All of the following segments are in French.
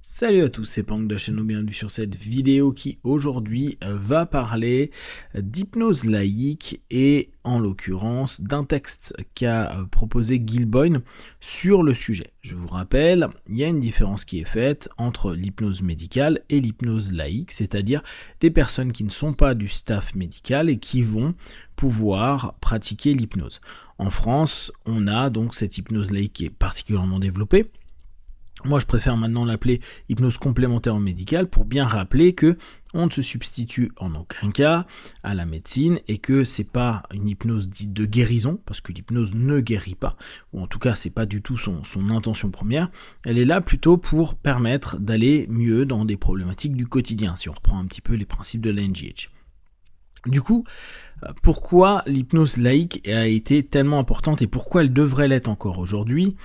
Salut à tous, c'est Pank de la chaîne, bienvenue sur cette vidéo qui aujourd'hui va parler d'hypnose laïque et en l'occurrence d'un texte qu'a proposé Gil Boyne sur le sujet. Je vous rappelle, il y a une différence qui est faite entre l'hypnose médicale et l'hypnose laïque, c'est-à-dire des personnes qui ne sont pas du staff médical et qui vont pouvoir pratiquer l'hypnose. En France, on a donc cette hypnose laïque qui est particulièrement développée. Moi, je préfère maintenant l'appeler hypnose complémentaire au médical pour bien rappeler que on ne se substitue en aucun cas à la médecine et que c'est pas une hypnose dite de guérison, parce que l'hypnose ne guérit pas, ou en tout cas c'est pas du tout son intention première. Elle est là plutôt pour permettre d'aller mieux dans des problématiques du quotidien, si on reprend un petit peu les principes de la NGH. Du coup, pourquoi l'hypnose laïque a été tellement importante et pourquoi elle devrait l'être encore aujourd'hui ?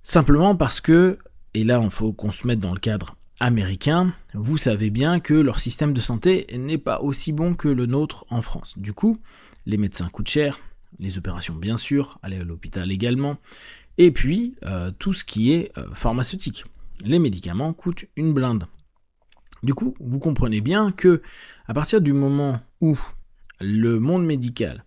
Simplement parce que, et là il faut qu'on se mette dans le cadre américain, vous savez bien que leur système de santé n'est pas aussi bon que le nôtre en France. Du coup, les médecins coûtent cher, les opérations bien sûr, aller à l'hôpital également, et puis tout ce qui est pharmaceutique. Les médicaments coûtent une blinde. Du coup, vous comprenez bien que à partir du moment où le monde médical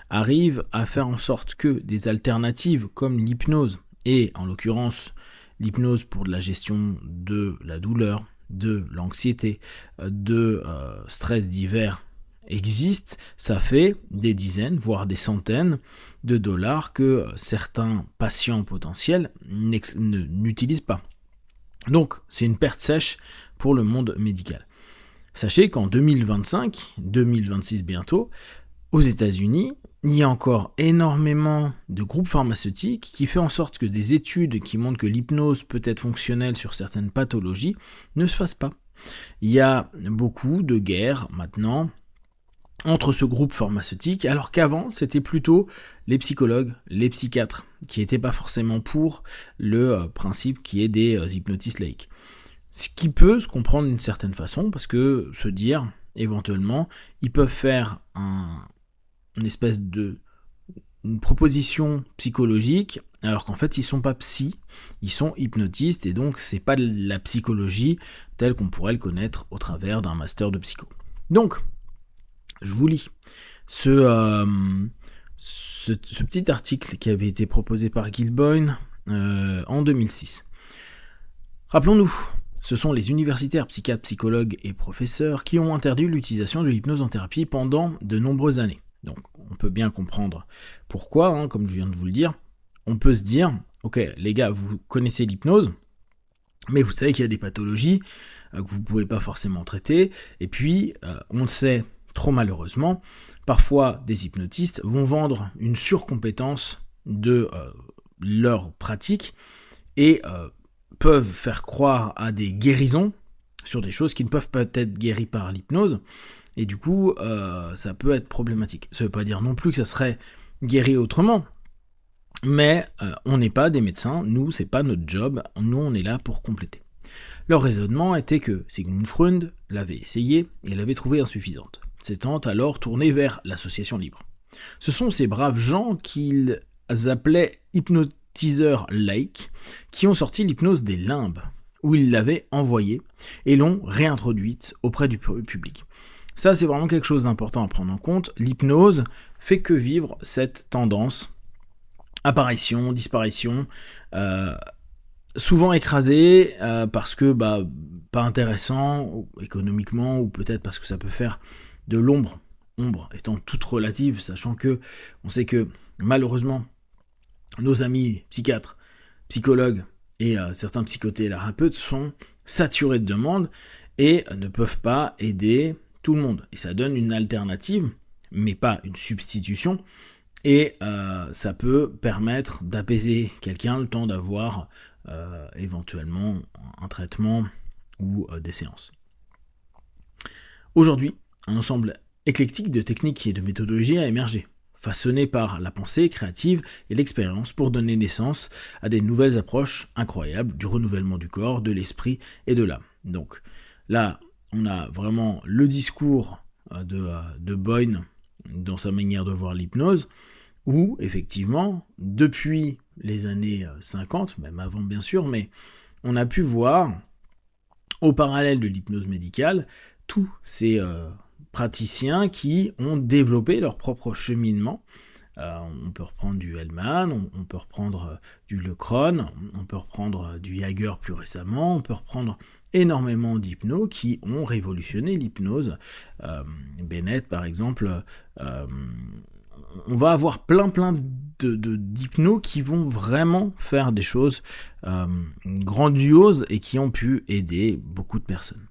arrive à faire en sorte que des alternatives comme l'hypnose, et en l'occurrence l'hypnose pour de la gestion de la douleur, de l'anxiété, de stress divers existe, ça fait des dizaines, voire des centaines de dollars que certains patients potentiels n'utilisent pas. Donc c'est une perte sèche pour le monde médical. Sachez qu'en 2025, 2026 bientôt, aux États-Unis, il y a encore énormément de groupes pharmaceutiques qui font en sorte que des études qui montrent que l'hypnose peut être fonctionnelle sur certaines pathologies ne se fassent pas. Il y a beaucoup de guerres maintenant entre ce groupe pharmaceutique, alors qu'avant c'était plutôt les psychologues, les psychiatres, qui n'étaient pas forcément pour le principe qui est des hypnotistes laïques. Ce qui peut se comprendre d'une certaine façon, parce que se dire, éventuellement, ils peuvent faire une espèce de une proposition psychologique, alors qu'en fait ils sont pas psy, ils sont hypnotistes, et donc c'est pas de la psychologie telle qu'on pourrait le connaître au travers d'un master de psycho. Donc, je vous lis ce petit article qui avait été proposé par Gil Boyne en 2006. Rappelons-nous, ce sont les universitaires, psychiatres, psychologues et professeurs qui ont interdit l'utilisation de l'hypnose en thérapie pendant de nombreuses années. Donc on peut bien comprendre pourquoi, comme je viens de vous le dire. On peut se dire, ok les gars, vous connaissez l'hypnose, mais vous savez qu'il y a des pathologies que vous ne pouvez pas forcément traiter, et puis on le sait trop malheureusement, parfois des hypnotistes vont vendre une surcompétence de leur pratique, et peuvent faire croire à des guérisons sur des choses qui ne peuvent pas être guéries par l'hypnose, et du coup ça peut être problématique. Ça ne veut pas dire non plus que ça serait guéri autrement, mais on n'est pas des médecins, nous c'est pas notre job, nous on est là pour compléter. Leur raisonnement était que Sigmund Freud l'avait essayé et l'avait trouvée insuffisante, s'étant alors tourné vers l'association libre. Ce sont ces braves gens qu'ils appelaient hypnotiseurs laïcs qui ont sorti l'hypnose des limbes, où ils l'avaient envoyée et l'ont réintroduite auprès du public. Ça, c'est vraiment quelque chose d'important à prendre en compte. L'hypnose fait que vivre cette tendance, apparition, disparition, souvent écrasée parce que pas intéressant économiquement, ou peut-être parce que ça peut faire de l'ombre étant toute relative, sachant que on sait que malheureusement nos amis psychiatres, psychologues et certains psychothérapeutes sont saturés de demandes et ne peuvent pas aider tout le monde. Et ça donne une alternative, mais pas une substitution, et ça peut permettre d'apaiser quelqu'un le temps d'avoir éventuellement un traitement ou des séances. Aujourd'hui, un ensemble éclectique de techniques et de méthodologies a émergé, façonné par la pensée créative et l'expérience pour donner naissance à des nouvelles approches incroyables du renouvellement du corps, de l'esprit et de l'âme. Donc là, on a vraiment le discours de Boyne dans sa manière de voir l'hypnose, où effectivement, depuis les années 50, même avant bien sûr, mais on a pu voir Au parallèle de l'hypnose médicale, tous ces praticiens qui ont développé leur propre cheminement. On peut reprendre du Hellman, on peut reprendre du Lecron, on peut reprendre du Jaeger plus récemment, on peut reprendre énormément d'hypnos qui ont révolutionné l'hypnose. Bennett par exemple, on va avoir plein d'hypnos qui vont vraiment faire des choses grandioses et qui ont pu aider beaucoup de personnes.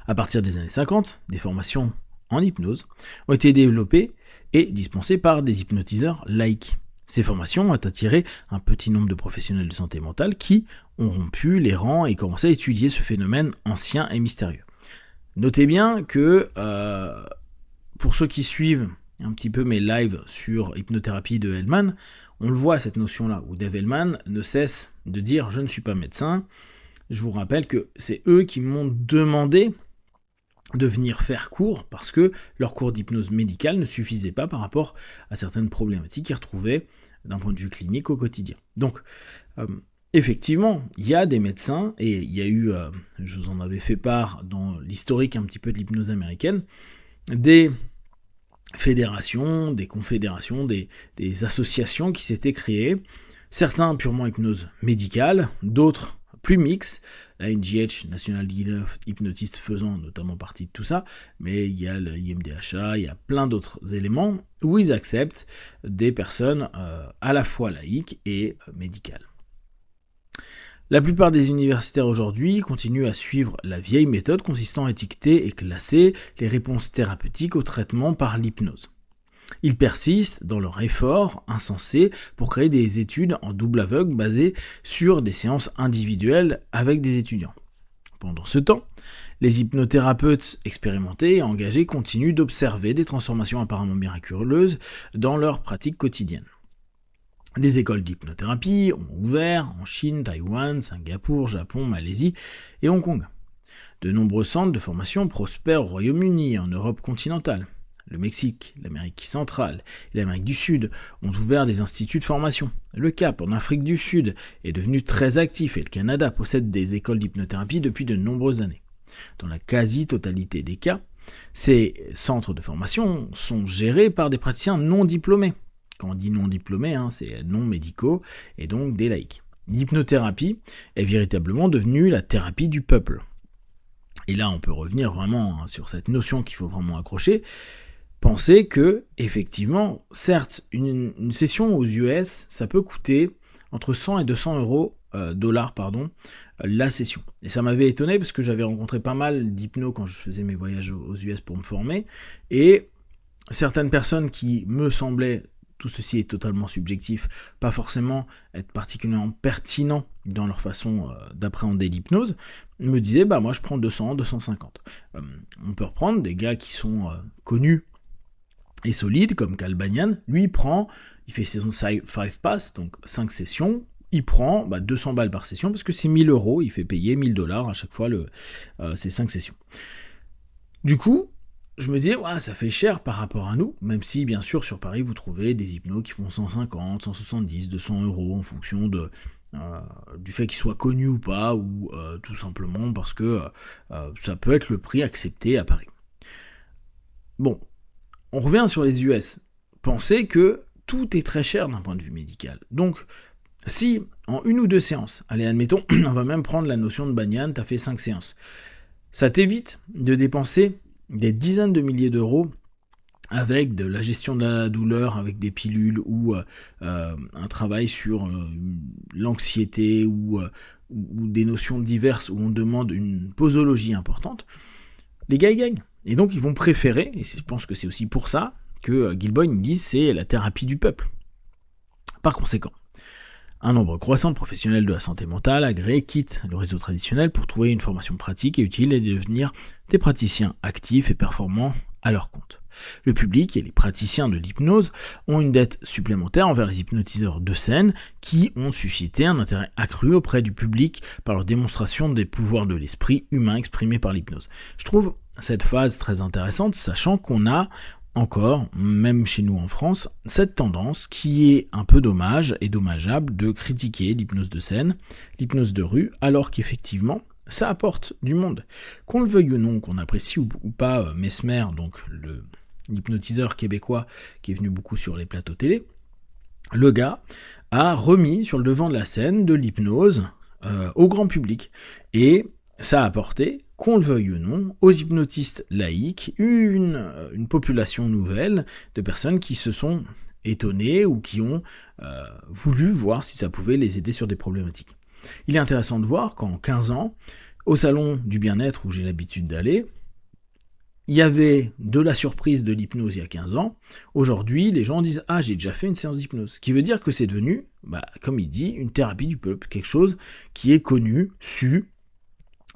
À partir des années 50, des formations en hypnose ont été développées et dispensées par des hypnotiseurs laïcs. Ces formations ont attiré un petit nombre de professionnels de santé mentale qui ont rompu les rangs et commencé à étudier ce phénomène ancien et mystérieux. Notez bien que pour ceux qui suivent un petit peu mes lives sur hypnothérapie de Hellman, on le voit cette notion-là, où Dave Hellman ne cesse de dire « je ne suis pas médecin ». Je vous rappelle que c'est eux qui m'ont demandé de venir faire cours parce que leur cours d'hypnose médicale ne suffisait pas par rapport à certaines problématiques qu'ils retrouvaient d'un point de vue clinique au quotidien. Donc, effectivement, il y a des médecins, et il y a eu, je vous en avais fait part dans l'historique un petit peu de l'hypnose américaine, des fédérations, des confédérations, des associations qui s'étaient créées, certains purement hypnose médicale, d'autres plus mixtes, la NGH, National Guild of Hypnotists faisant notamment partie de tout ça, mais il y a le IMDHA, il y a plein d'autres éléments où ils acceptent des personnes à la fois laïques et médicales. La plupart des universitaires aujourd'hui continuent à suivre la vieille méthode consistant à étiqueter et classer les réponses thérapeutiques au traitement par l'hypnose. Ils persistent dans leur effort insensé pour créer des études en double aveugle basées sur des séances individuelles avec des étudiants. Pendant ce temps, les hypnothérapeutes expérimentés et engagés continuent d'observer des transformations apparemment miraculeuses dans leur pratique quotidienne. Des écoles d'hypnothérapie ont ouvert en Chine, Taïwan, Singapour, Japon, Malaisie et Hong Kong. De nombreux centres de formation prospèrent au Royaume-Uni et en Europe continentale. Le Mexique, l'Amérique centrale et l'Amérique du Sud ont ouvert des instituts de formation. Le Cap, en Afrique du Sud, est devenu très actif et le Canada possède des écoles d'hypnothérapie depuis de nombreuses années. Dans la quasi-totalité des cas, ces centres de formation sont gérés par des praticiens non diplômés. Quand on dit non diplômés, c'est non médicaux et donc des laïcs. L'hypnothérapie est véritablement devenue la thérapie du peuple. Et là, on peut revenir vraiment sur cette notion qu'il faut vraiment accrocher. Pensez que, effectivement, certes, une session aux US, ça peut coûter entre 100 et 200 dollars, la session. Et ça m'avait étonné parce que j'avais rencontré pas mal d'hypnos quand je faisais mes voyages aux US pour me former. Et certaines personnes qui me semblaient, tout ceci est totalement subjectif, pas forcément être particulièrement pertinent dans leur façon d'appréhender l'hypnose, me disaient, moi je prends 200, 250. On peut reprendre des gars qui sont connus et solide comme Cal Banyan, lui il fait ses 5 passes, donc 5 sessions, il prend 200 balles par session parce que c'est 1000 €, il fait payer 1000 $ à chaque fois ces 5 sessions. Du coup, je me disais, ça fait cher par rapport à nous, même si bien sûr sur Paris vous trouvez des hypnos qui font 150, 170, 200 € en fonction du fait qu'ils soient connus ou pas, ou tout simplement parce que ça peut être le prix accepté à Paris. Bon, on revient sur les US. Pensez que tout est très cher d'un point de vue médical. Donc, si en 1 ou 2 séances, allez admettons, on va même prendre la notion de Banyan, tu as fait 5 séances, ça t'évite de dépenser des dizaines de milliers d'euros avec de la gestion de la douleur, avec des pilules ou un travail sur l'anxiété ou des notions diverses où on demande une posologie importante. Les gars, ils gagnent. Et donc, ils vont préférer, et je pense que c'est aussi pour ça que Gilboyne dit c'est la thérapie du peuple. Par conséquent, un nombre croissant de professionnels de la santé mentale agréés quittent le réseau traditionnel pour trouver une formation pratique et utile et devenir des praticiens actifs et performants à leur compte. Le public et les praticiens de l'hypnose ont une dette supplémentaire envers les hypnotiseurs de scène qui ont suscité un intérêt accru auprès du public par leur démonstration des pouvoirs de l'esprit humain exprimés par l'hypnose. Je trouve cette phase très intéressante, sachant qu'on a encore, même chez nous en France, cette tendance qui est un peu dommage et dommageable de critiquer l'hypnose de scène, l'hypnose de rue, alors qu'effectivement, ça apporte du monde. Qu'on le veuille ou non, qu'on apprécie ou pas Mesmer, donc l'hypnotiseur québécois qui est venu beaucoup sur les plateaux télé, le gars a remis sur le devant de la scène de l'hypnose au grand public. Et ça a apporté, qu'on le veuille ou non, aux hypnotistes laïcs une population nouvelle de personnes qui se sont étonnées ou qui ont voulu voir si ça pouvait les aider sur des problématiques. Il est intéressant de voir qu'en 15 ans, au salon du bien-être où j'ai l'habitude d'aller, il y avait de la surprise de l'hypnose il y a 15 ans. Aujourd'hui, les gens disent « Ah, j'ai déjà fait une séance d'hypnose ». Ce qui veut dire que c'est devenu, comme il dit, une thérapie du peuple, quelque chose qui est connu, su.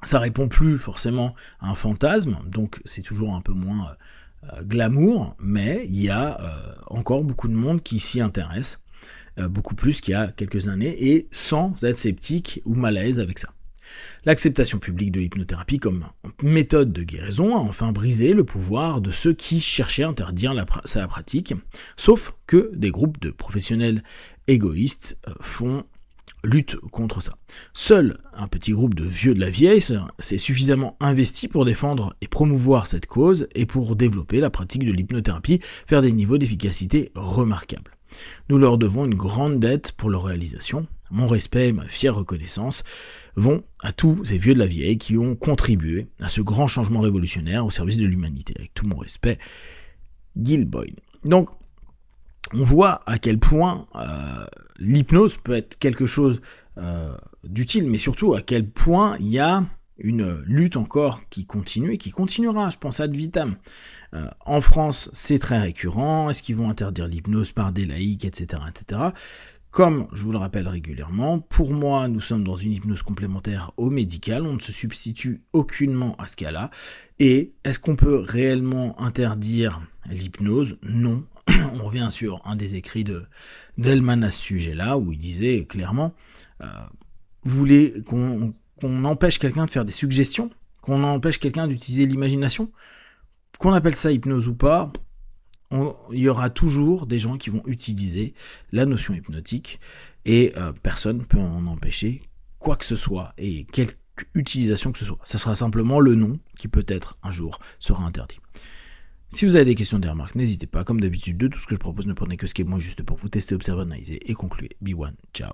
Ça répond plus forcément à un fantasme, donc c'est toujours un peu moins glamour, mais il y a encore beaucoup de monde qui s'y intéresse, beaucoup plus qu'il y a quelques années, et sans être sceptique ou mal à l'aise avec ça. L'acceptation publique de l'hypnothérapie comme méthode de guérison a enfin brisé le pouvoir de ceux qui cherchaient à interdire sa pratique, sauf que des groupes de professionnels égoïstes luttent contre ça. Seul un petit groupe de vieux de la vieille s'est suffisamment investi pour défendre et promouvoir cette cause et pour développer la pratique de l'hypnothérapie vers des niveaux d'efficacité remarquables. Nous leur devons une grande dette pour leur réalisation. Mon respect et ma fière reconnaissance vont à tous ces vieux de la vieille qui ont contribué à ce grand changement révolutionnaire au service de l'humanité. Avec tout mon respect, Gil Boyne. Donc, on voit à quel point l'hypnose peut être quelque chose d'utile, mais surtout à quel point il y a une lutte encore qui continue et qui continuera, je pense, ad vitam. En France, c'est très récurrent. Est-ce qu'ils vont interdire l'hypnose par des laïcs, etc., etc. Comme je vous le rappelle régulièrement, pour moi, nous sommes dans une hypnose complémentaire au médical, on ne se substitue aucunement à ce cas-là. Et est-ce qu'on peut réellement interdire l'hypnose ? Non. On revient sur un des écrits d'Hellman à ce sujet-là, où il disait clairement vous voulez qu'on empêche quelqu'un de faire des suggestions, qu'on empêche quelqu'un d'utiliser l'imagination, qu'on appelle ça hypnose ou pas, il y aura toujours des gens qui vont utiliser la notion hypnotique et personne ne peut en empêcher quoi que ce soit et quelque utilisation que ce soit. Ça sera simplement le nom qui peut-être un jour sera interdit. Si vous avez des questions, des remarques, n'hésitez pas. Comme d'habitude, de tout ce que je propose, ne prenez que ce qui est moins juste pour vous tester, observer, analyser et conclure. Be one, ciao.